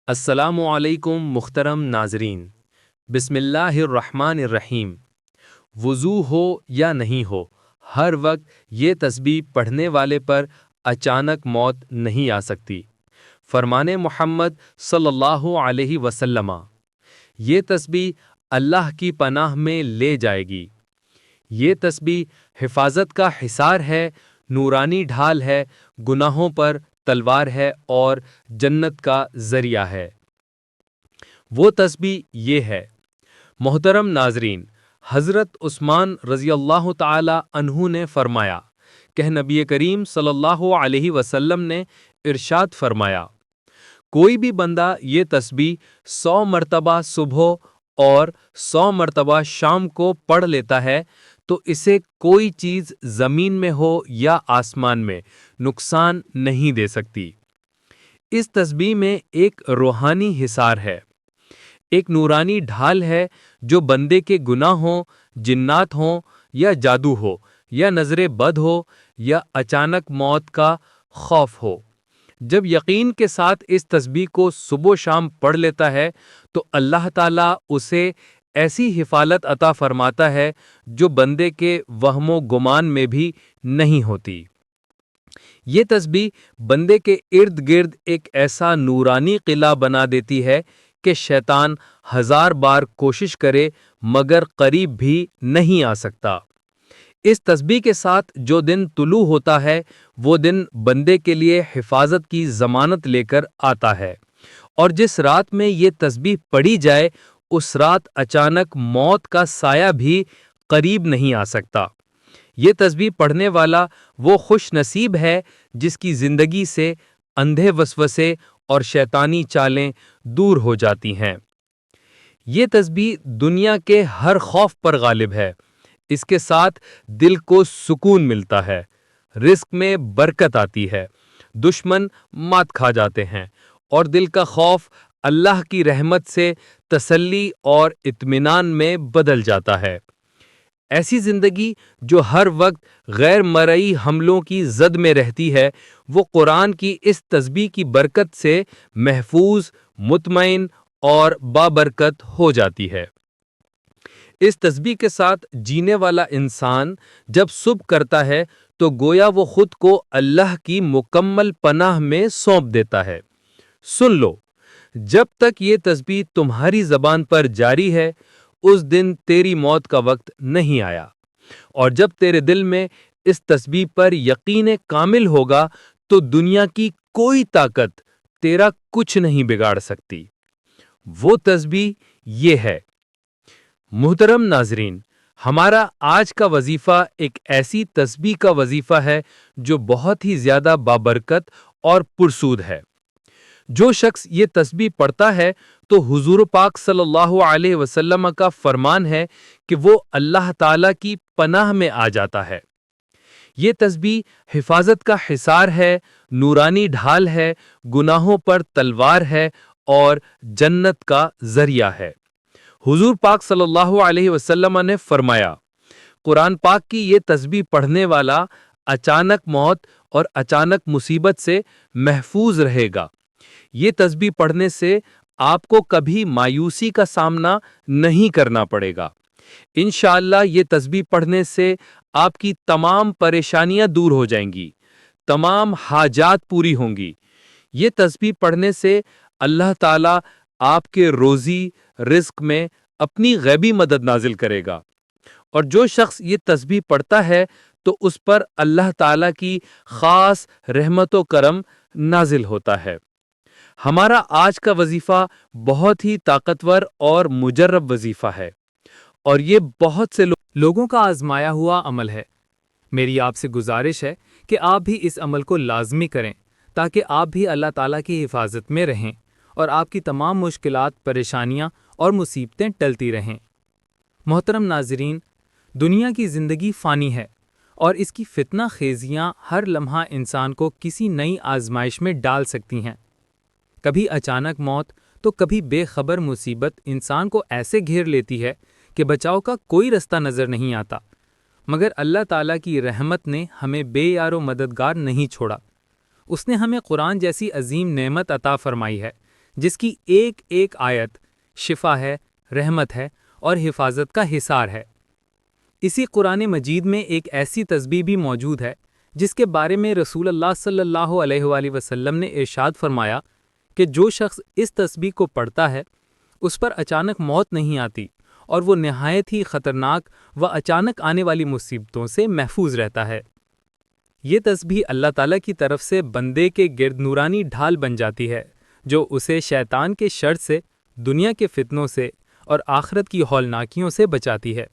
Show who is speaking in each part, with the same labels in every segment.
Speaker 1: السلام علیکم محترم ناظرین، بسم اللہ الرحمن الرحیم۔ وضو ہو یا نہیں ہو، ہر وقت یہ تسبیح پڑھنے والے پر اچانک موت نہیں آ سکتی۔ فرمان محمد صلی اللہ علیہ وسلم، یہ تسبیح اللہ کی پناہ میں لے جائے گی۔ یہ تسبیح حفاظت کا حصار ہے، نورانی ڈھال ہے، گناہوں پر تلوار ہے اور جنت کا ذریعہ ہے۔ وہ تسبیح یہ ہے۔ محترم ناظرین، حضرت عثمان رضی اللہ تعالی عنہ نے فرمایا کہ نبی کریم صلی اللہ علیہ وسلم نے ارشاد فرمایا، کوئی بھی بندہ یہ تسبیح 100 مرتبہ صبح اور 100 مرتبہ شام کو پڑھ لیتا ہے تو اسے کوئی چیز زمین میں ہو یا آسمان میں نقصان نہیں دے سکتی۔ اس تسبیح میں ایک روحانی حصار ہے، ایک نورانی ڈھال ہے جو بندے کے گناہ ہوں، جنات ہوں یا جادو ہو یا نظر بد ہو یا اچانک موت کا خوف ہو۔ جب یقین کے ساتھ اس تسبیح کو صبح و شام پڑھ لیتا ہے تو اللہ تعالیٰ اسے ایسی حفاظت عطا فرماتا ہے جو بندے کے وہم و گمان میں بھی نہیں ہوتی۔ یہ تسبیح بندے کے ارد گرد ایک ایسا نورانی قلعہ بنا دیتی ہے کہ شیطان 1000 بار کوشش کرے مگر قریب بھی نہیں آ سکتا۔ اس تسبیح کے ساتھ جو دن طلوع ہوتا ہے وہ دن بندے کے لیے حفاظت کی ضمانت لے کر آتا ہے، اور جس رات میں یہ تسبیح پڑھی جائے اس رات اچانک موت کا سایہ بھی قریب نہیں آ سکتا۔ یہ تسبیح پڑھنے والا وہ خوش نصیب ہے جس کی زندگی سے اندھے وسوسے اور شیطانی چالیں دور ہو جاتی ہیں۔ یہ تسبیح دنیا کے ہر خوف پر غالب ہے، اس کے ساتھ دل کو سکون ملتا ہے، رزق میں برکت آتی ہے، دشمن مات کھا جاتے ہیں اور دل کا خوف اللہ کی رحمت سے تسلی اور اطمینان میں بدل جاتا ہے۔ ایسی زندگی جو ہر وقت غیر مرئی حملوں کی زد میں رہتی ہے، وہ قرآن کی اس تسبیح کی برکت سے محفوظ، مطمئن اور بابرکت ہو جاتی ہے۔ اس تسبیح کے ساتھ جینے والا انسان جب صبح کرتا ہے تو گویا وہ خود کو اللہ کی مکمل پناہ میں سونپ دیتا ہے۔ سن لو، جب تک یہ تسبیح تمہاری زبان پر جاری ہے اس دن تیری موت کا وقت نہیں آیا، اور جب تیرے دل میں اس تسبیح پر یقین کامل ہوگا تو دنیا کی کوئی طاقت تیرا کچھ نہیں بگاڑ سکتی۔ وہ تسبیح یہ ہے۔ محترم ناظرین، ہمارا آج کا وظیفہ ایک ایسی تسبیح کا وظیفہ ہے جو بہت ہی زیادہ بابرکت اور پرسود ہے۔ جو شخص یہ تسبیح پڑھتا ہے تو حضور پاک صلی اللہ علیہ وسلم کا فرمان ہے کہ وہ اللہ تعالیٰ کی پناہ میں آ جاتا ہے۔ یہ تسبیح حفاظت کا حصار ہے، نورانی ڈھال ہے، گناہوں پر تلوار ہے اور جنت کا ذریعہ ہے۔ حضور پاک صلی اللہ علیہ وسلم نے فرمایا، قرآن پاک کی یہ تسبیح پڑھنے والا اچانک موت اور اچانک مصیبت سے محفوظ رہے گا۔ یہ تسبیح پڑھنے سے آپ کو کبھی مایوسی کا سامنا نہیں کرنا پڑے گا۔ انشاءاللہ یہ تسبیح پڑھنے سے آپ کی تمام پریشانیاں دور ہو جائیں گی، تمام حاجات پوری ہوں گی۔ یہ تسبیح پڑھنے سے اللہ تعالیٰ آپ کے روزی رزق میں اپنی غیبی مدد نازل کرے گا، اور جو شخص یہ تسبیح پڑھتا ہے تو اس پر اللہ تعالیٰ کی خاص رحمت و کرم نازل ہوتا ہے۔ ہمارا آج کا وظیفہ بہت ہی طاقتور اور مجرب وظیفہ ہے، اور یہ بہت سے لوگوں کا آزمایا ہوا عمل ہے۔ میری آپ سے گزارش ہے کہ آپ بھی اس عمل کو لازمی کریں تاکہ آپ بھی اللہ تعالیٰ کی حفاظت میں رہیں اور آپ کی تمام مشکلات، پریشانیاں اور مصیبتیں ٹلتی رہیں۔ محترم ناظرین، دنیا کی زندگی فانی ہے اور اس کی فتنہ خیزیاں ہر لمحہ انسان کو کسی نئی آزمائش میں ڈال سکتی ہیں۔ کبھی اچانک موت تو کبھی بے خبر مصیبت انسان کو ایسے گھیر لیتی ہے کہ بچاؤ کا کوئی رستہ نظر نہیں آتا، مگر اللہ تعالیٰ کی رحمت نے ہمیں بے یار و مددگار نہیں چھوڑا۔ اس نے ہمیں قرآن جیسی عظیم نعمت عطا فرمائی ہے
Speaker 2: جس کی ایک ایک آیت شفا ہے، رحمت ہے اور حفاظت کا حصار ہے۔ اسی قرآن مجید میں ایک ایسی تسبیح بھی موجود ہے جس کے بارے میں رسول اللہ صلی اللہ علیہ وآلہ وسلم نے ارشاد فرمایا کہ جو شخص اس تسبیح کو پڑھتا ہے اس پر اچانک موت نہیں آتی اور وہ نہایت ہی خطرناک و اچانک آنے والی مصیبتوں سے محفوظ رہتا ہے۔ یہ تسبیح اللہ تعالیٰ کی طرف سے بندے کے گرد نورانی ڈھال بن جاتی ہے جو اسے شیطان کے شر سے، دنیا کے فتنوں سے اور آخرت کی ہولناکیوں سے بچاتی ہے۔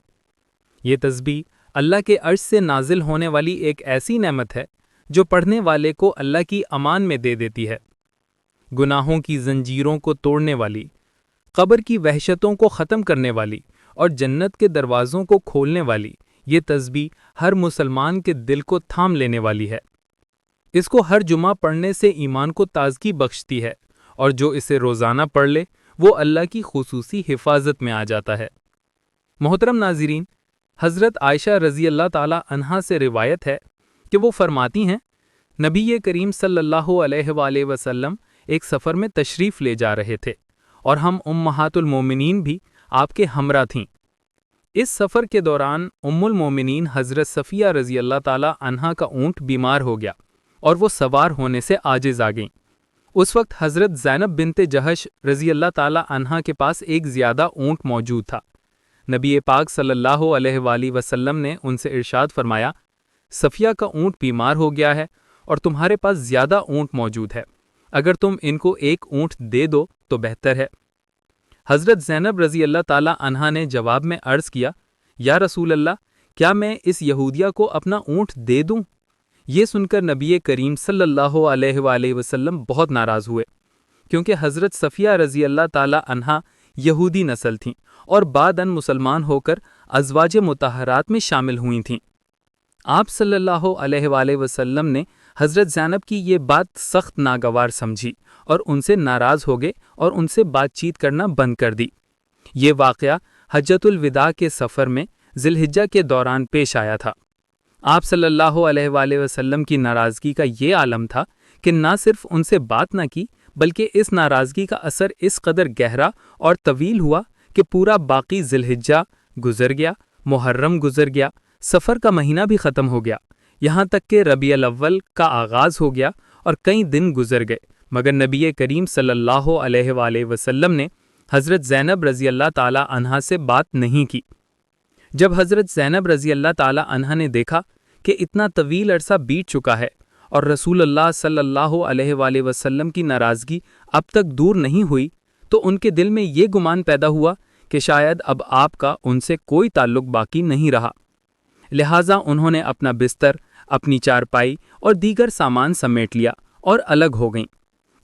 Speaker 2: یہ تسبیح اللہ کے عرش سے نازل ہونے والی ایک ایسی نعمت ہے جو پڑھنے والے کو اللہ کی امان میں دے دیتی ہے۔ گناہوں کی زنجیروں کو توڑنے والی، قبر کی وحشتوں کو ختم کرنے والی اور جنت کے دروازوں کو کھولنے والی یہ تسبیح ہر مسلمان کے دل کو تھام لینے والی ہے۔ اس کو ہر جمعہ پڑھنے سے ایمان کو تازگی بخشتی ہے اور جو اسے روزانہ پڑھ لے وہ اللہ کی خصوصی حفاظت میں آ جاتا ہے۔ محترم ناظرین، حضرت عائشہ رضی اللہ تعالی عنہا سے روایت ہے کہ وہ فرماتی ہیں، نبی کریم صلی اللہ علیہ وآلہ وسلم ایک سفر میں تشریف لے جا رہے تھے اور ہم امہات المومنین بھی آپ کے ہمراہ تھیں۔ اس سفر کے دوران ام المومنین حضرت صفیہ رضی اللہ تعالی عنہا کا اونٹ بیمار ہو گیا اور وہ سوار ہونے سے عاجز آ گئیں۔ اس وقت حضرت زینب بنت جہش رضی اللہ تعالی عنہا کے پاس ایک زیادہ اونٹ موجود تھا۔ نبی پاک صلی اللہ علیہ وآلہ وسلم نے ان سے ارشاد فرمایا، صفیہ کا اونٹ بیمار ہو گیا ہے اور تمہارے پاس زیادہ اونٹ موجود ہے، اگر تم ان کو ایک اونٹ دے دو تو بہتر ہے۔ حضرت زینب رضی اللہ تعالی عنہا نے جواب میں عرض کیا، یا رسول اللہ، کیا میں اس یہودیہ کو اپنا اونٹ دے دوں؟ یہ سن کر نبی کریم صلی اللہ علیہ وآلہ وسلم بہت ناراض ہوئے، کیونکہ حضرت صفیہ رضی اللہ تعالی عنہا یہودی نسل تھیں اور بعداً مسلمان ہو کر ازواج مطہرات میں شامل ہوئی تھیں۔ آپ صلی اللہ علیہ وآلہ وسلم نے حضرت زینب کی یہ بات سخت ناگوار سمجھی اور ان سے ناراض ہو گئے اور ان سے بات چیت کرنا بند کر دی۔ یہ واقعہ حجۃ الوداع کے سفر میں ذی الحجہ کے دوران پیش آیا تھا۔ آپ صلی اللہ علیہ وآلہ وسلم کی ناراضگی کا یہ عالم تھا کہ نہ صرف ان سے بات نہ کی بلکہ اس ناراضگی کا اثر اس قدر گہرا اور طویل ہوا کہ پورا باقی ذی الحجہ گزر گیا، محرم گزر گیا، سفر کا مہینہ بھی ختم ہو گیا، یہاں تک کہ ربیع الاول کا آغاز ہو گیا اور کئی دن گزر گئے، مگر نبی کریم صلی اللہ علیہ وآلہ وسلم نے حضرت زینب رضی اللہ تعالی عنہا سے بات نہیں کی۔ جب حضرت زینب رضی اللہ تعالی عنہا نے دیکھا کہ اتنا طویل عرصہ بیت چکا ہے اور رسول اللہ صلی اللہ علیہ وآلہ وسلم کی ناراضگی اب تک دور نہیں ہوئی، تو ان کے دل میں یہ گمان پیدا ہوا کہ شاید اب آپ کا ان سے کوئی تعلق باقی نہیں رہا۔ لہٰذا انہوں نے اپنا بستر، اپنی چارپائی اور دیگر سامان سمیٹ لیا اور الگ ہو گئیں۔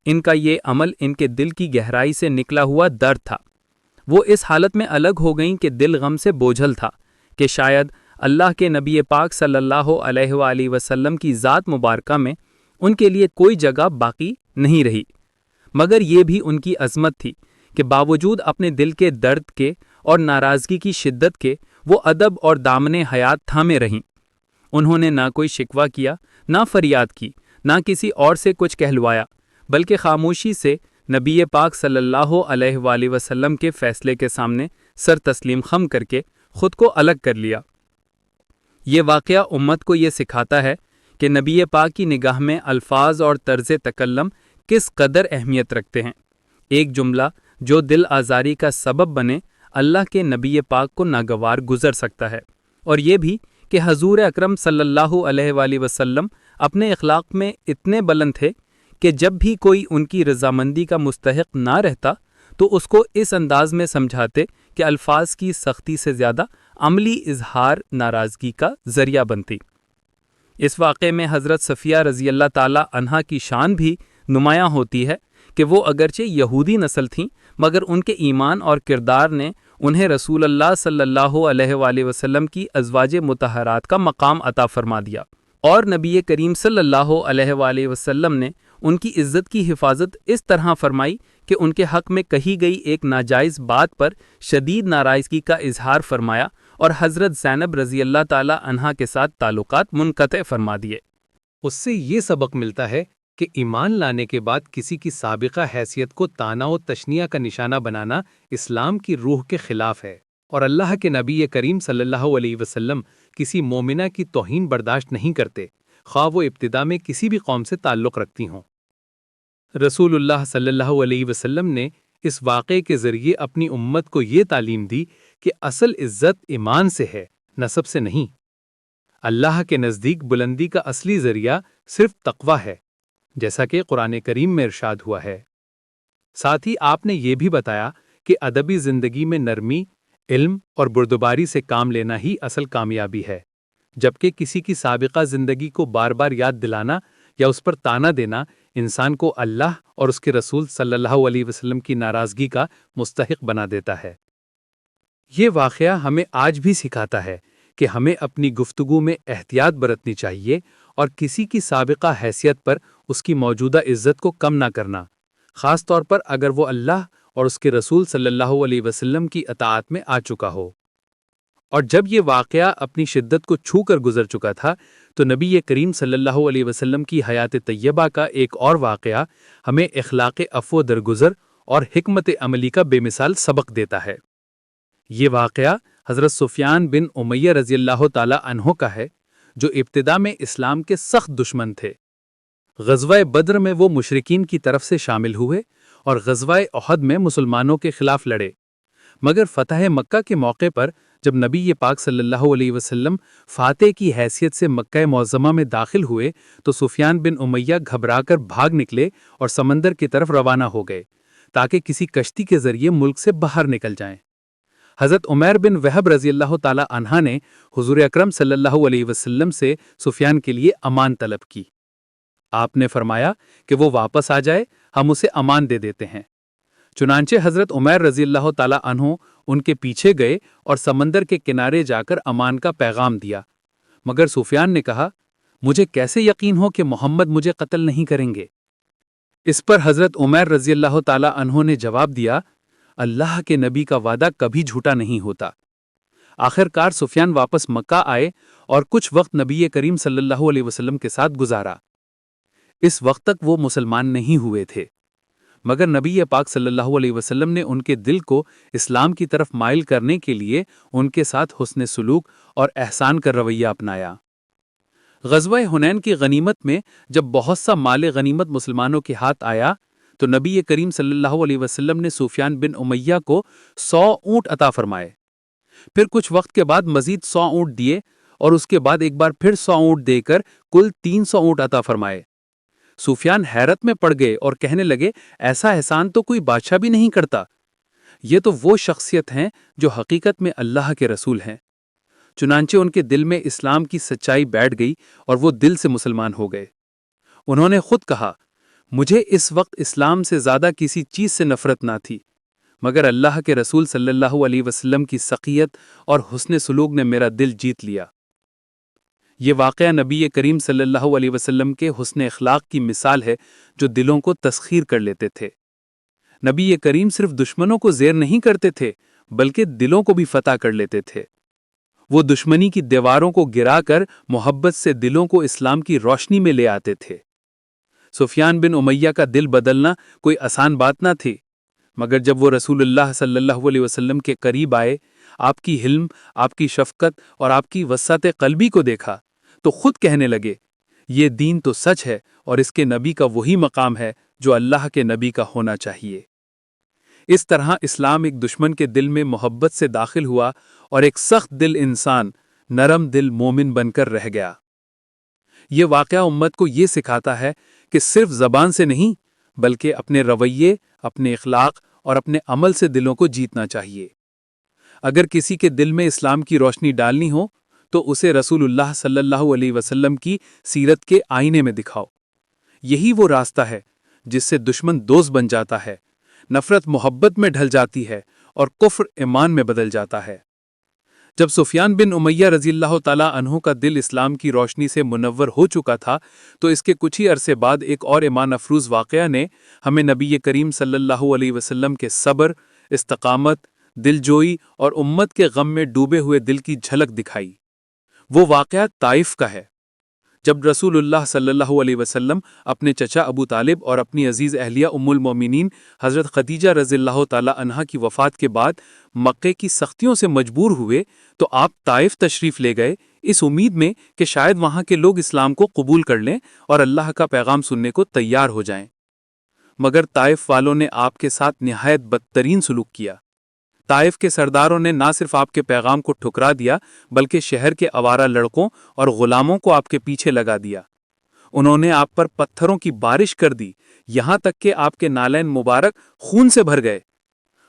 Speaker 2: ان کا یہ عمل ان کے دل کی گہرائی سے نکلا ہوا درد تھا۔ وہ اس حالت میں الگ ہو گئیں کہ دل غم سے بوجھل تھا کہ شاید اللہ کے نبی پاک صلی اللہ علیہ وآلہ وسلم کی ذات مبارکہ میں ان کے لیے کوئی جگہ باقی نہیں رہی۔ مگر یہ بھی ان کی عظمت تھی کہ باوجود اپنے دل کے درد کے اور ناراضگی کی شدت کے وہ ادب اور دامن حیات تھامے رہیں۔ انہوں نے نہ کوئی شکوہ کیا، نہ فریاد کی، نہ کسی اور سے کچھ کہلوایا، بلکہ خاموشی سے نبی پاک صلی اللہ علیہ وآلہ وسلم کے فیصلے کے سامنے سر تسلیم خم کر کے خود کو الگ کر لیا۔ یہ واقعہ امت کو یہ سکھاتا ہے کہ نبی پاک کی نگاہ میں الفاظ اور طرز تکلم کس قدر اہمیت رکھتے ہیں۔ ایک جملہ جو دل آزاری کا سبب بنے اللہ کے نبی پاک کو ناگوار گزر سکتا ہے، اور یہ بھی کہ حضور اکرم صلی اللہ علیہ وآلہ وسلم اپنے اخلاق میں اتنے بلند تھے کہ جب بھی کوئی ان کی رضامندی کا مستحق نہ رہتا تو اس کو اس انداز میں سمجھاتے کہ الفاظ کی سختی سے زیادہ عملی اظہار ناراضگی کا ذریعہ بنتی۔ اس واقعے میں حضرت صفیہ رضی اللہ تعالی عنہا کی شان بھی نمایاں ہوتی ہے کہ وہ اگرچہ یہودی نسل تھیں مگر ان کے ایمان اور کردار نے انہیں رسول اللہ صلی اللہ علیہ وآلہ وسلم کی ازواج مطہرات کا مقام عطا فرما دیا، اور نبی کریم صلی اللہ علیہ وآلہ وسلم نے ان کی عزت کی حفاظت اس طرح فرمائی کہ ان کے حق میں کہی گئی ایک ناجائز بات پر شدید ناراضگی کا اظہار فرمایا اور حضرت زینب رضی اللہ تعالی عنہا کے ساتھ تعلقات منقطع فرما دیے۔
Speaker 1: اس سے یہ سبق ملتا ہے کہ ایمان لانے کے بعد کسی کی سابقہ حیثیت کو طعنہ و تشنیع کا نشانہ بنانا اسلام کی روح کے خلاف ہے، اور اللہ کے نبی کریم صلی اللہ علیہ وسلم کسی مومنہ کی توہین برداشت نہیں کرتے، خواہ وہ ابتدا میں کسی بھی قوم سے تعلق رکھتی ہوں۔ رسول اللہ صلی اللہ علیہ وسلم نے اس واقعے کے ذریعے اپنی امت کو یہ تعلیم دی کہ اصل عزت ایمان سے ہے، نسب سے نہیں۔ اللہ کے نزدیک بلندی کا اصلی ذریعہ صرف تقوی ہے، جیسا کہ قرآن کریم میں ارشاد ہوا ہے۔ ساتھ ہی آپ نے یہ بھی بتایا کہ ادبی زندگی میں نرمی، علم اور بردباری سے کام لینا ہی اصل کامیابی ہے، جبکہ کسی کی سابقہ زندگی کو بار بار یاد دلانا یا اس پر طعنہ دینا انسان کو اللہ اور اس کے رسول صلی اللہ علیہ وسلم کی ناراضگی کا مستحق بنا دیتا ہے۔ یہ واقعہ ہمیں آج بھی سکھاتا ہے کہ ہمیں اپنی گفتگو میں احتیاط برتنی چاہیے اور کسی کی سابقہ حیثیت پر اس کی موجودہ عزت کو کم نہ کرنا، خاص طور پر اگر وہ اللہ اور اس کے رسول صلی اللہ علیہ وسلم کی اطاعت میں آ چکا ہو۔ اور جب یہ واقعہ اپنی شدت کو چھو کر گزر چکا تھا تو نبی کریم صلی اللہ علیہ وسلم کی حیات طیبہ کا ایک اور واقعہ ہمیں اخلاق عفو درگزر اور حکمت عملی کا بے مثال سبق دیتا ہے۔ یہ واقعہ حضرت سفیان بن امیہ رضی اللہ تعالی عنہ کا ہے، جو ابتدا میں اسلام کے سخت دشمن تھے۔ غزوہ بدر میں وہ مشرکین کی طرف سے شامل ہوئے اور غزوہ احد میں مسلمانوں کے خلاف لڑے، مگر فتح مکہ کے موقع پر جب نبی پاک صلی اللہ علیہ وسلم فاتح کی حیثیت سے مکہ معظمہ میں داخل ہوئے تو سفیان بن امیہ گھبرا کر بھاگ نکلے اور سمندر کی طرف روانہ ہو گئے تاکہ کسی کشتی کے ذریعے ملک سے باہر نکل جائیں۔ حضرت عمیر بن وہب رضی اللہ تعالی عنہ نے حضور اکرم صلی اللہ علیہ وسلم سے سفیان کے لیے امان طلب کی۔ آپ نے فرمایا کہ وہ واپس آ جائے، ہم اسے امان دے دیتے ہیں۔ چنانچہ حضرت عمیر رضی اللہ تعالی عنہ ان کے پیچھے گئے اور سمندر کے کنارے جا کر امان کا پیغام دیا، مگر سفیان نے کہا، مجھے کیسے یقین ہو کہ محمد مجھے قتل نہیں کریں گے؟ اس پر حضرت عمیر رضی اللہ تعالی عنہ نے جواب دیا، اللہ کے نبی کا وعدہ کبھی جھوٹا نہیں ہوتا۔ آخر کار سفیان واپس مکہ آئے اور کچھ وقت نبی کریم صلی اللہ علیہ وسلم کے ساتھ گزارا۔ اس وقت تک وہ مسلمان نہیں ہوئے تھے، مگر نبی پاک صلی اللہ علیہ وسلم نے ان کے دل کو اسلام کی طرف مائل کرنے کے لیے ان کے ساتھ حسن سلوک اور احسان کا رویہ اپنایا۔ غزوہ حنین کی غنیمت میں جب بہت سا مال غنیمت مسلمانوں کے ہاتھ آیا تو نبی کریم صلی اللہ علیہ وسلم نے سفیان بن امیہ کو 100 اونٹ عطا فرمائے، پھر کچھ وقت کے بعد مزید 100 اونٹ دیے اور اس کے بعد ایک بار پھر 100 اونٹ دے کر کل 300 اونٹ عطا فرمائے۔ سفیان حیرت میں پڑ گئے اور کہنے لگے، ایسا احسان تو کوئی بادشاہ بھی نہیں کرتا۔ یہ تو وہ شخصیت ہیں جو حقیقت میں اللہ کے رسول ہیں۔ چنانچہ ان کے دل میں اسلام کی سچائی بیٹھ گئی اور وہ دل سے مسلمان ہو گئے۔ انہوں نے خود کہا، مجھے اس وقت اسلام سے زیادہ کسی چیز سے نفرت نہ تھی، مگر اللہ کے رسول صلی اللہ علیہ وسلم کی سقیت اور حسن سلوک نے میرا دل جیت لیا۔ یہ واقعہ نبی کریم صلی اللہ علیہ وسلم کے حسن اخلاق کی مثال ہے، جو دلوں کو تسخیر کر لیتے تھے۔ نبی کریم صرف دشمنوں کو زیر نہیں کرتے تھے بلکہ دلوں کو بھی فتح کر لیتے تھے۔ وہ دشمنی کی دیواروں کو گرا کر محبت سے دلوں کو اسلام کی روشنی میں لے آتے تھے۔ سفیان بن امیہ کا دل بدلنا کوئی آسان بات نہ تھی، مگر جب وہ رسول اللہ صلی اللہ علیہ وسلم کے قریب آئے، آپ کی حلم، آپ کی شفقت اور آپ کی وسعت قلبی کو دیکھا تو خود کہنے لگے، یہ دین تو سچ ہے اور اس کے نبی کا وہی مقام ہے جو اللہ کے نبی کا ہونا چاہیے۔ اس طرح اسلام ایک دشمن کے دل میں محبت سے داخل ہوا اور ایک سخت دل انسان نرم دل مومن بن کر رہ گیا۔ یہ واقعہ امت کو یہ سکھاتا ہے کہ صرف زبان سے نہیں بلکہ اپنے رویے، اپنے اخلاق اور اپنے عمل سے دلوں کو جیتنا چاہیے۔ اگر کسی کے دل میں اسلام کی روشنی ڈالنی ہو تو اسے رسول اللہ صلی اللہ علیہ وسلم کی سیرت کے آئینے میں دکھاؤ۔ یہی وہ راستہ ہے جس سے دشمن دوست بن جاتا ہے، نفرت محبت میں ڈھل جاتی ہے اور کفر ایمان میں بدل جاتا ہے۔ جب سفیان بن امیہ رضی اللہ تعالی عنہ کا دل اسلام کی روشنی سے منور ہو چکا تھا تو اس کے کچھ ہی عرصے بعد ایک اور ایمان افروز واقعہ نے ہمیں نبی کریم صلی اللہ علیہ وسلم کے صبر، استقامت، دلجوئی اور امت کے غم میں ڈوبے ہوئے دل کی جھلک دکھائی۔ وہ واقعہ طائف کا ہے،
Speaker 3: جب رسول اللہ صلی اللہ علیہ وسلم اپنے چچا ابو طالب اور اپنی عزیز اہلیہ ام المومنین حضرت خدیجہ رضی اللہ تعالی عنہا کی وفات کے بعد مکے کی سختیوں سے مجبور ہوئے تو آپ طائف تشریف لے گئے، اس امید میں کہ شاید وہاں کے لوگ اسلام کو قبول کر لیں اور اللہ کا پیغام سننے کو تیار ہو جائیں۔ مگر طائف والوں نے آپ کے ساتھ نہایت بدترین سلوک کیا۔ طائف کے سرداروں نے نہ صرف آپ کے پیغام کو ٹھکرا دیا بلکہ شہر کے آوارہ لڑکوں اور غلاموں کو آپ کے پیچھے لگا دیا۔ انہوں نے آپ پر پتھروں کی بارش کر دی، یہاں تک کہ آپ کے نالین مبارک خون سے بھر گئے،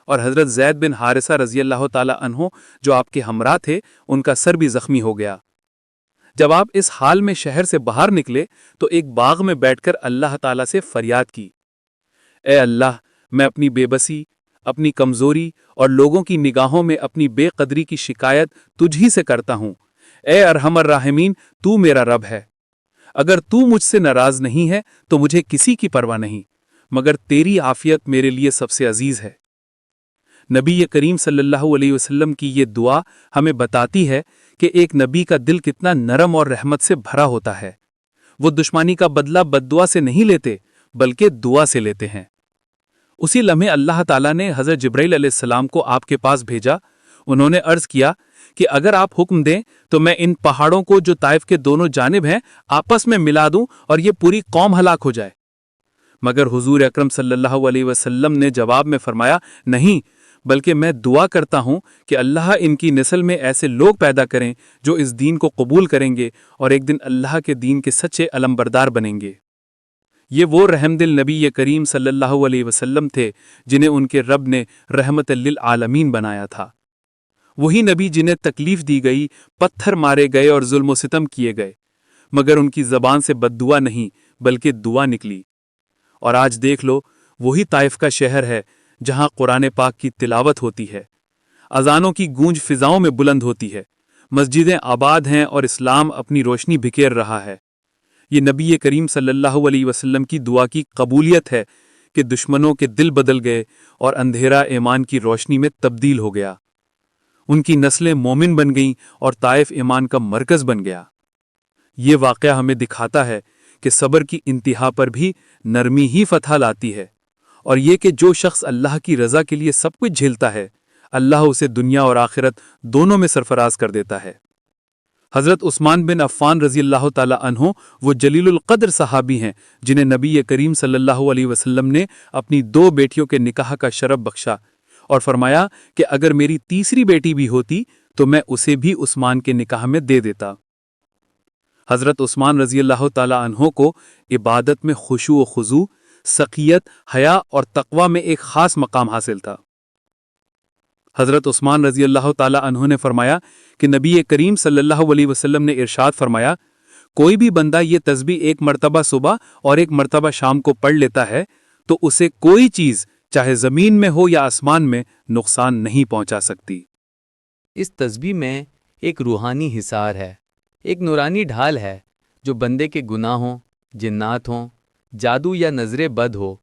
Speaker 3: اور حضرت زید بن حارثہ رضی اللہ تعالی عنہ جو آپ کے ہمراہ تھے ان کا سر بھی زخمی ہو گیا۔ جب آپ اس حال میں شہر سے باہر نکلے تو ایک باغ میں بیٹھ کر اللہ تعالی سے فریاد کی، اے اللہ، میں اپنی بے بسی، اپنی کمزوری اور لوگوں کی نگاہوں میں اپنی بے قدری کی شکایت تجھ ہی سے کرتا ہوں۔ اے ارحم الراحمین، تو میرا رب ہے۔ اگر تو مجھ سے ناراض نہیں ہے تو مجھے کسی کی پرواہ نہیں، مگر تیری عافیت میرے لیے سب سے عزیز ہے۔ نبی کریم صلی اللہ علیہ وسلم کی یہ دعا ہمیں بتاتی ہے کہ ایک نبی کا دل کتنا نرم اور رحمت سے بھرا ہوتا ہے۔ وہ دشمنی کا بدلہ بددعا سے نہیں لیتے بلکہ دعا سے لیتے ہیں۔ اسی لمحے اللہ تعالیٰ نے حضرت جبرائیل علیہ السلام کو آپ کے پاس بھیجا۔ انہوں نے عرض کیا کہ اگر آپ حکم دیں تو میں ان پہاڑوں کو جو طائف کے دونوں جانب ہیں آپس میں ملا دوں اور یہ پوری قوم ہلاک ہو جائے۔ مگر حضور اکرم صلی اللہ علیہ وسلم نے جواب میں فرمایا، نہیں، بلکہ میں دعا کرتا ہوں کہ اللہ ان کی نسل میں ایسے لوگ پیدا کریں جو اس دین کو قبول کریں گے اور ایک دن اللہ کے دین کے سچے علمبردار بنیں گے۔ یہ وہ رحم دل نبی کریم صلی اللہ علیہ وسلم تھے جنہیں ان کے رب نے رحمت للعالمین بنایا تھا۔ وہی نبی جنہیں تکلیف دی گئی، پتھر مارے گئے اور ظلم و ستم کیے گئے، مگر ان کی زبان سے بد دعا نہیں بلکہ دعا نکلی۔ اور آج دیکھ لو، وہی طائف کا شہر ہے جہاں قرآن پاک کی تلاوت ہوتی ہے، اذانوں کی گونج فضاؤں میں بلند ہوتی ہے، مسجدیں آباد ہیں اور اسلام اپنی روشنی بکھیر رہا ہے۔ یہ نبی کریم صلی اللہ علیہ وسلم کی دعا کی قبولیت ہے کہ دشمنوں کے دل بدل گئے اور اندھیرا ایمان کی روشنی میں تبدیل ہو گیا۔ ان کی نسلیں مومن بن گئیں اور طائف ایمان کا مرکز بن گیا۔ یہ واقعہ ہمیں دکھاتا ہے کہ صبر کی انتہا پر بھی نرمی ہی فتح لاتی ہے، اور یہ کہ جو شخص اللہ کی رضا کے لیے سب کچھ جھیلتا ہے، اللہ اسے دنیا اور آخرت دونوں میں سرفراز کر دیتا ہے۔ حضرت عثمان بن عفان رضی اللہ تعالی عنہ وہ جلیل القدر صحابی ہیں جنہیں نبی کریم صلی اللہ علیہ وسلم نے اپنی 2 بیٹیوں کے نکاح کا شرف بخشا اور فرمایا کہ اگر میری تیسری بیٹی بھی ہوتی تو میں اسے بھی عثمان کے نکاح میں دے دیتا۔ حضرت عثمان رضی اللہ تعالی عنہ کو عبادت میں خشوع و خضوع، سقیت، حیا اور تقوی میں ایک خاص مقام حاصل تھا۔ حضرت عثمان رضی اللہ تعالی عنہ نے فرمایا کہ نبی کریم صلی اللہ علیہ وسلم نے ارشاد فرمایا، کوئی بھی بندہ یہ تسبیح 1 مرتبہ صبح اور 1 مرتبہ شام کو پڑھ لیتا ہے تو اسے کوئی چیز چاہے زمین میں ہو یا آسمان میں نقصان نہیں پہنچا سکتی۔
Speaker 2: اس تسبیح میں ایک روحانی حصار ہے، ایک نورانی ڈھال ہے جو بندے کے گناہ ہوں، جنات ہوں، جادو یا نظر بد ہو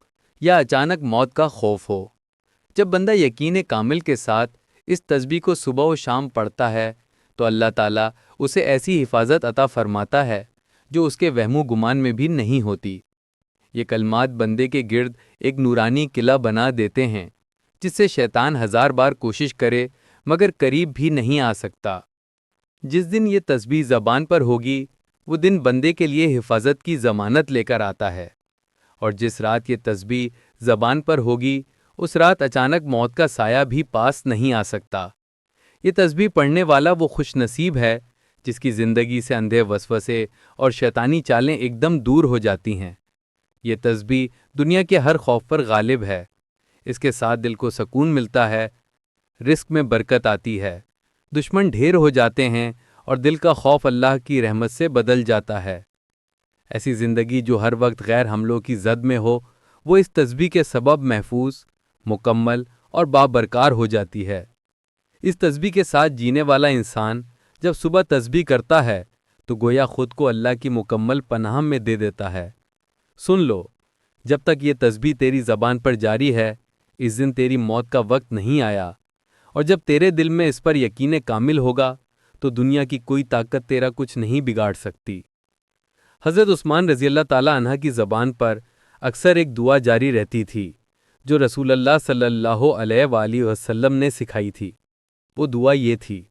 Speaker 2: یا اچانک موت کا خوف ہو۔ جب بندہ یقین کامل کے ساتھ اس تسبیح کو صبح و شام پڑھتا ہے تو اللہ تعالیٰ اسے ایسی حفاظت عطا فرماتا ہے جو اس کے وہم و گمان میں بھی نہیں ہوتی۔ یہ کلمات بندے کے گرد ایک نورانی قلعہ بنا دیتے ہیں جس سے شیطان 1000 بار کوشش کرے مگر قریب بھی نہیں آ سکتا۔ جس دن یہ تسبیح زبان پر ہوگی وہ دن بندے کے لیے حفاظت کی ضمانت لے کر آتا ہے، اور جس رات یہ تسبیح زبان پر ہوگی اس رات اچانک موت کا سایہ بھی پاس نہیں آ سکتا۔ یہ تسبیح پڑھنے والا وہ خوش نصیب ہے جس کی زندگی سے اندھے وسوسے اور شیطانی چالیں ایک دم دور ہو جاتی ہیں۔ یہ تسبیح دنیا کے ہر خوف پر غالب ہے، اس کے ساتھ دل کو سکون ملتا ہے، رزق میں برکت آتی ہے، دشمن ڈھیر ہو جاتے ہیں اور دل کا خوف اللہ کی رحمت سے بدل جاتا ہے۔ ایسی زندگی جو ہر وقت غیر حملوں کی زد میں ہو وہ اس تسبیح کے سبب محفوظ، مکمل اور بابرکار ہو جاتی ہے۔ اس تسبیح کے ساتھ جینے والا انسان جب صبح تسبیح کرتا ہے تو گویا خود کو اللہ کی مکمل پناہ میں دے دیتا ہے۔ سن لو، جب تک یہ تسبیح تیری زبان پر جاری ہے اس دن تیری موت کا وقت نہیں آیا، اور جب تیرے دل میں اس پر یقین کامل ہوگا تو دنیا کی کوئی طاقت تیرا کچھ نہیں بگاڑ سکتی۔
Speaker 1: حضرت عثمان رضی اللہ تعالیٰ عنہ کی زبان پر اکثر ایک دعا جاری رہتی تھی جو رسول اللہ صلی اللہ علیہ وآلہ وسلم نے سکھائی تھی۔ وہ دعا یہ تھی۔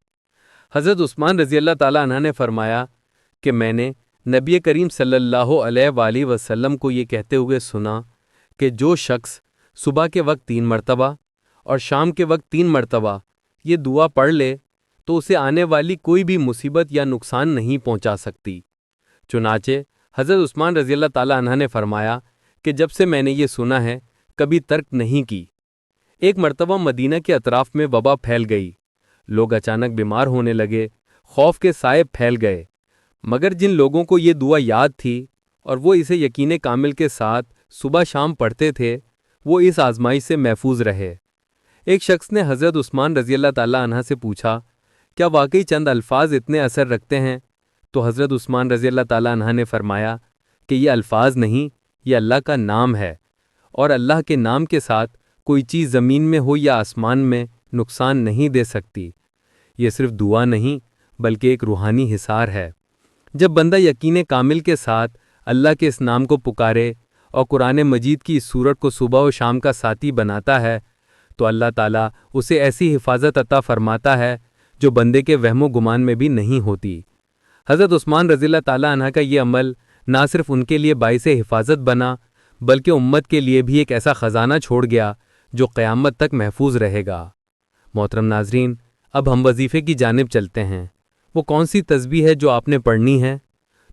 Speaker 1: حضرت عثمان رضی اللہ تعالیٰ عنہ نے فرمایا کہ میں نے نبی کریم صلی اللہ علیہ وآلہ وسلم کو یہ کہتے ہوئے سنا کہ جو شخص صبح کے وقت 3 مرتبہ اور شام کے وقت 3 مرتبہ یہ دعا پڑھ لے تو اسے آنے والی کوئی بھی مصیبت یا نقصان نہیں پہنچا سکتی۔ چنانچہ حضرت عثمان رضی اللہ تعالیٰ عنہ نے فرمایا کہ جب سے میں نے یہ سنا ہے کبھی ترک نہیں کی۔ ایک مرتبہ مدینہ کے اطراف میں وبا پھیل گئی، لوگ اچانک بیمار ہونے لگے، خوف کے سائے پھیل گئے، مگر جن لوگوں کو یہ دعا یاد تھی اور وہ اسے یقین کامل کے ساتھ صبح شام پڑھتے تھے وہ اس آزمائش سے محفوظ رہے۔ ایک شخص نے حضرت عثمان رضی اللہ تعالیٰ عنہ سے پوچھا، کیا واقعی چند الفاظ اتنے اثر رکھتے ہیں؟ تو حضرت عثمان رضی اللہ تعالیٰ عنہ نے فرمایا کہ یہ الفاظ نہیں، یہ اللہ کا نام ہے، اور اللہ کے نام کے ساتھ کوئی چیز زمین میں ہو یا آسمان میں نقصان نہیں دے سکتی۔ یہ صرف دعا نہیں بلکہ ایک روحانی حصار ہے۔ جب بندہ یقین کامل کے ساتھ اللہ کے اس نام کو پکارے اور قرآن مجید کی اس سورت کو صبح و شام کا ساتھی بناتا ہے تو اللہ تعالیٰ اسے ایسی حفاظت عطا فرماتا ہے جو بندے کے وہم و گمان میں بھی نہیں ہوتی۔ حضرت عثمان رضی اللہ تعالیٰ عنہ کا یہ عمل نہ صرف ان کے لیے باعث حفاظت بنا بلکہ امت کے لیے بھی ایک ایسا خزانہ چھوڑ گیا جو قیامت تک محفوظ رہے گا۔ محترم ناظرین، اب ہم وظیفے کی جانب چلتے ہیں۔ وہ کون سی تسبیح ہے جو آپ نے پڑھنی ہے؟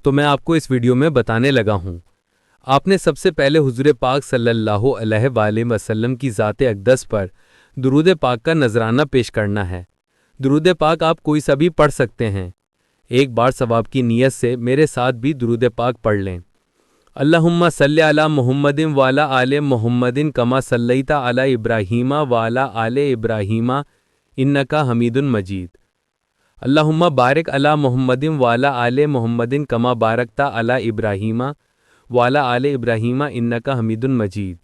Speaker 1: تو میں آپ کو اس ویڈیو میں بتانے لگا ہوں۔ آپ نے سب سے پہلے حضور پاک صلی اللہ علیہ وآلہ وسلم کی ذات اقدس پر درود پاک کا نذرانہ پیش کرنا ہے۔ درود پاک آپ کوئی سا بھی پڑھ سکتے ہیں۔ ایک بار ثواب کی نیت سے میرے ساتھ بھی درود پاک پڑھ لیں۔ اللہم صلی علی محمد وعلی آل محمد کما صلیت علی ابراہیم وعلی آل ابراہیم انک حمید مجید۔ اللہم بارک علی محمد وعلی آل محمد کما بارکت علی ابراہیم وعلی آل ابراہیم انک حمید مجید۔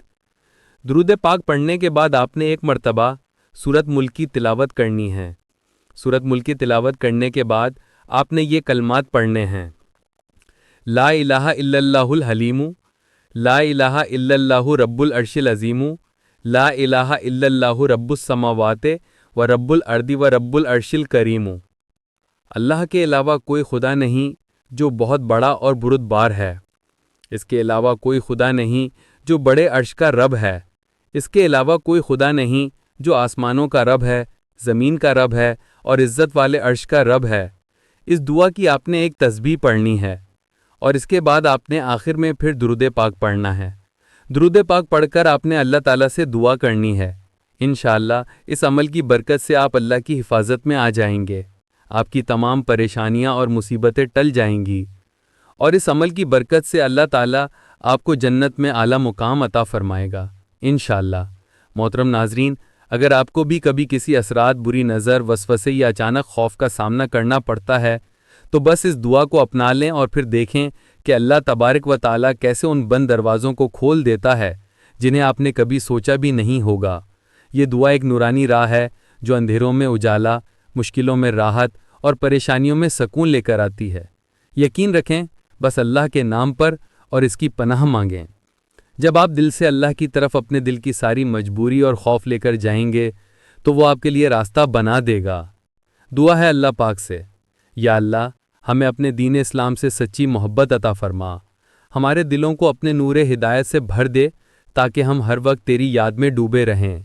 Speaker 1: درود پاک پڑھنے کے بعد آپ نے ایک مرتبہ سورۃ ملک کی تلاوت کرنی ہے۔ سورۃ ملک کی تلاوت کرنے کے بعد آپ نے یہ کلمات پڑھنے ہیں: لا الہ الا اللہ الحلیم، لا الہ الا اللہ رب العرش العظیم، لا الہ الا اللہ رب السماوات و رب الارض و رب العرش الکریم۔ اللہ کے علاوہ کوئی خدا نہیں جو بہت بڑا اور بردبار ہے۔ اس کے علاوہ کوئی خدا نہیں جو بڑے عرش کا رب ہے۔ اس کے علاوہ کوئی خدا نہیں جو آسمانوں کا رب ہے، زمین کا رب ہے اور عزت والے عرش کا رب ہے۔ اس دعا کی آپ نے ایک تسبیح پڑھنی ہے اور اس کے بعد آپ نے آخر میں پھر درود پاک پڑھنا ہے۔ درود پاک پڑھ کر آپ نے اللہ تعالیٰ سے دعا کرنی ہے۔ انشاءاللہ اس عمل کی برکت سے آپ اللہ کی حفاظت میں آ جائیں گے، آپ کی تمام پریشانیاں اور مصیبتیں ٹل جائیں گی، اور اس عمل کی برکت سے اللہ تعالیٰ آپ کو جنت میں اعلیٰ مقام عطا فرمائے گا انشاءاللہ۔ محترم ناظرین، اگر آپ کو بھی کبھی کسی اثرات، بری نظر، وسوسے یا اچانک خوف کا سامنا کرنا پڑتا ہے تو بس اس دعا کو اپنا لیں اور پھر دیکھیں کہ اللہ تبارک و تعالیٰ کیسے ان بند دروازوں کو کھول دیتا ہے جنہیں آپ نے کبھی سوچا بھی نہیں ہوگا۔ یہ دعا ایک نورانی راہ ہے جو اندھیروں میں اجالا، مشکلوں میں راحت اور پریشانیوں میں سکون لے کر آتی ہے۔ یقین رکھیں، بس اللہ کے نام پر اور اس کی پناہ مانگیں۔ جب آپ دل سے اللہ کی طرف اپنے دل کی ساری مجبوری اور خوف لے کر جائیں گے تو وہ آپ کے لیے راستہ بنا دے گا۔ دعا ہے اللہ پاک سے: یا اللہ، ہمیں اپنے دین اسلام سے سچی محبت عطا فرما، ہمارے دلوں کو اپنے نور ہدایت سے بھر دے تاکہ ہم ہر وقت تیری یاد میں ڈوبے رہیں۔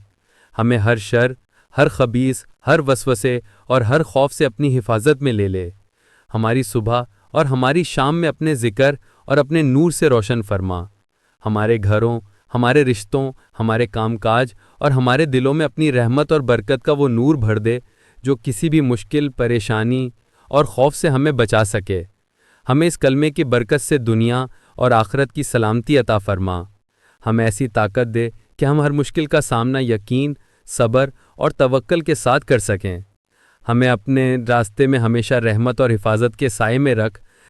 Speaker 1: ہمیں ہر شر، ہر خبیث، ہر وسوسے اور ہر خوف سے اپنی حفاظت میں لے لے۔ ہماری صبح اور ہماری شام میں اپنے ذکر اور اپنے نور سے روشن فرما۔ ہمارے گھروں، ہمارے رشتوں، ہمارے کام کاج اور ہمارے دلوں میں اپنی رحمت اور برکت کا وہ نور بھر دے جو کسی بھی مشکل، پریشانی اور خوف سے ہمیں بچا سکے۔ ہمیں اس کلمے کی برکت سے دنیا اور آخرت کی سلامتی عطا فرما۔ ہمیں ایسی طاقت دے کہ ہم ہر مشکل کا سامنا یقین، صبر اور توکل کے ساتھ کر سکیں۔ ہمیں اپنے راستے میں ہمیشہ رحمت اور حفاظت کے سائے میں رکھ